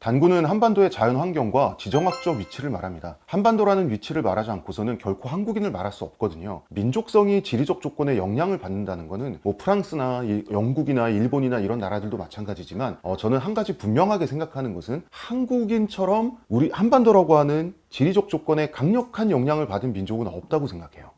단군은 한반도의 자연 환경과 지정학적 위치를 말합니다. 한반도라는 위치를 말하지 않고서는 결코 한국인을 말할 수 없거든요. 민족성이 지리적 조건에 영향을 받는다는 것은 뭐 프랑스나 영국이나 일본이나 이런 나라들도 마찬가지지만 저는 한 가지 분명하게 생각하는 것은 한국인처럼 우리 한반도라고 하는 지리적 조건에 강력한 영향을 받은 민족은 없다고 생각해요.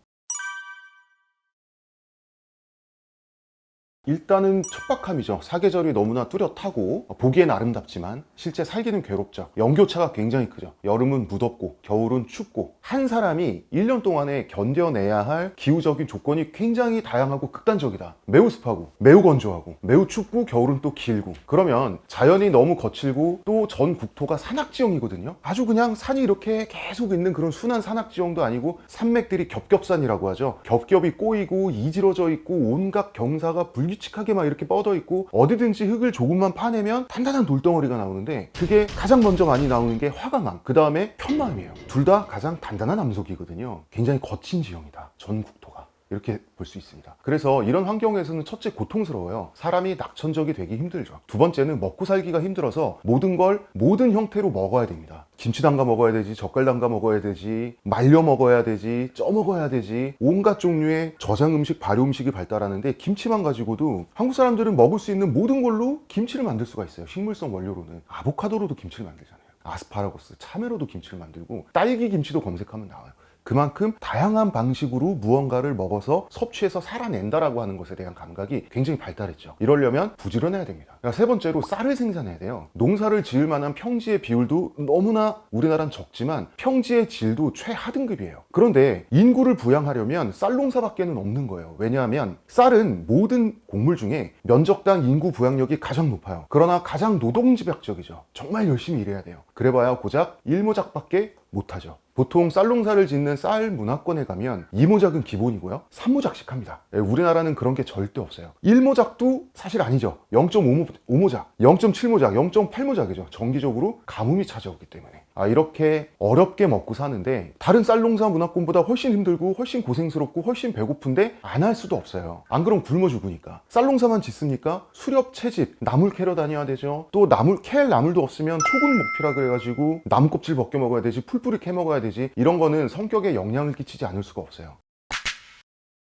일단은 척박함이죠. 사계절이 너무나 뚜렷하고 보기엔 아름답지만 실제 살기는 괴롭죠. 연교차가 굉장히 크죠. 여름은 무덥고 겨울은 춥고 한 사람이 1년 동안에 견뎌내야 할 기후적인 조건이 굉장히 다양하고 극단적이다. 매우 습하고 매우 건조하고 매우 춥고 겨울은 또 길고, 그러면 자연이 너무 거칠고 또 전 국토가 산악지형이거든요. 아주 그냥 산이 이렇게 계속 있는 그런 순한 산악지형도 아니고 산맥들이 겹겹산이라고 하죠. 겹겹이 꼬이고 이지러져 있고 온갖 경사가 불규칙하게 막 이렇게 뻗어 있고 어디든지 흙을 조금만 파내면 단단한 돌덩어리가 나오는데, 그게 가장 먼저 많이 나오는 게 화강암, 그 다음에 편마음이에요. 둘 다 가장 단단한 암석이거든요. 굉장히 거친 지형이다, 전 국토가. 이렇게 볼 수 있습니다. 그래서 이런 환경에서는 첫째 고통스러워요. 사람이 낙천적이 되기 힘들죠. 두 번째는 먹고 살기가 힘들어서 모든 걸 모든 형태로 먹어야 됩니다. 김치 담가 먹어야 되지, 젓갈 담가 먹어야 되지, 말려 먹어야 되지, 쪄 먹어야 되지, 온갖 종류의 저장 음식, 발효 음식이 발달하는데 김치만 가지고도 한국 사람들은 먹을 수 있는 모든 걸로 김치를 만들 수가 있어요. 식물성 원료로는 아보카도로도 김치를 만들잖아요. 아스파라거스, 참외로도 김치를 만들고 딸기 김치도 검색하면 나와요. 그만큼 다양한 방식으로 무언가를 먹어서 섭취해서 살아낸다라고 하는 것에 대한 감각이 굉장히 발달했죠. 이러려면 부지런해야 됩니다. 세 번째로 쌀을 생산해야 돼요. 농사를 지을 만한 평지의 비율도 너무나 우리나라는 적지만 평지의 질도 최하등급이에요. 그런데 인구를 부양하려면 쌀 농사밖에는 없는 거예요. 왜냐하면 쌀은 모든 곡물 중에 면적당 인구 부양력이 가장 높아요. 그러나 가장 노동집약적이죠. 정말 열심히 일해야 돼요. 그래봐야 고작 1모작밖에 못하죠. 보통 쌀 농사를 짓는 쌀 문화권에 가면 2모작은 기본이고요, 3모작씩 합니다. 우리나라는 그런 게 절대 없어요. 1모작도 사실 아니죠. 0.5모작, 0.7모작, 0.8모작이죠. 정기적으로 가뭄이 찾아오기 때문에. 이렇게 어렵게 먹고 사는데 다른 쌀 농사 문화권보다 훨씬 힘들고 훨씬 고생스럽고 훨씬 배고픈데 안 할 수도 없어요. 안 그럼 굶어 죽으니까. 쌀 농사만 짓습니까? 수렵, 채집, 나물 캐러 다녀야 되죠. 또 캘 나물도 없으면 초근 목피라 그래가지고 나무 껍질 벗겨 먹어야 되지, 풀뿌리 캐 먹어야 되지. 이런 거는 성격에 영향을 끼치지 않을 수가 없어요.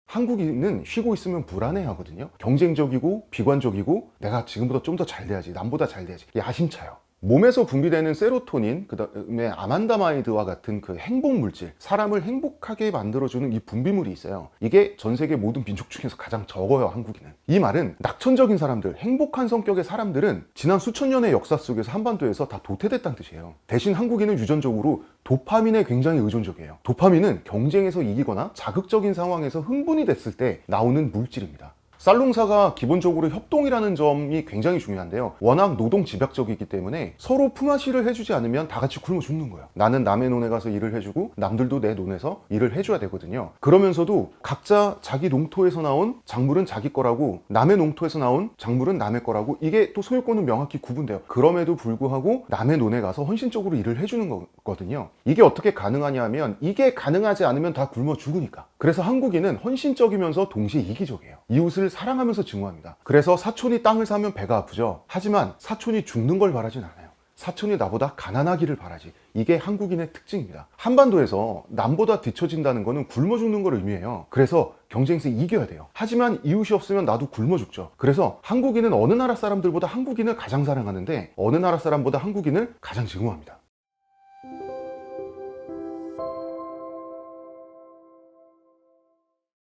한국인은 쉬고 있으면 불안해 하거든요. 경쟁적이고 비관적이고 내가 지금보다 좀 더 잘 돼야지, 남보다 잘 돼야지, 야심차요. 몸에서 분비되는 세로토닌, 그 다음에 아만다마이드와 같은 그 행복 물질, 사람을 행복하게 만들어주는 이 분비물이 있어요. 이게 전 세계 모든 민족 중에서 가장 적어요, 한국인은. 이 말은 낙천적인 사람들, 행복한 성격의 사람들은 지난 수천 년의 역사 속에서 한반도에서 다 도태됐다는 뜻이에요. 대신 한국인은 유전적으로 도파민에 굉장히 의존적이에요. 도파민은 경쟁에서 이기거나 자극적인 상황에서 흥분이 됐을 때 나오는 물질입니다. 쌀 농사가 기본적으로 협동이라는 점이 굉장히 중요한데요. 워낙 노동 집약적이기 때문에 서로 품앗이를 해주지 않으면 다 같이 굶어 죽는 거예요. 나는 남의 논에 가서 일을 해주고 남들도 내 논에서 일을 해줘야 되거든요. 그러면서도 각자 자기 농토에서 나온 작물은 자기 거라고, 남의 농토에서 나온 작물은 남의 거라고, 이게 또 소유권은 명확히 구분돼요. 그럼에도 불구하고 남의 논에 가서 헌신적으로 일을 해주는 거거든요. 이게 어떻게 가능하냐 하면, 이게 가능하지 않으면 다 굶어 죽으니까. 그래서 한국인은 헌신적이면서 동시에 이기적이에요. 이웃을 사랑하면서 증오합니다. 그래서 사촌이 땅을 사면 배가 아프죠. 하지만 사촌이 죽는 걸 바라진 않아요. 사촌이 나보다 가난하기를 바라지. 이게 한국인의 특징입니다. 한반도에서 남보다 뒤처진다는 거는 굶어 죽는 걸 의미해요. 그래서 경쟁에서 이겨야 돼요. 하지만 이웃이 없으면 나도 굶어 죽죠. 그래서 한국인은 어느 나라 사람들보다 한국인을 가장 사랑하는데 어느 나라 사람보다 한국인을 가장 증오합니다.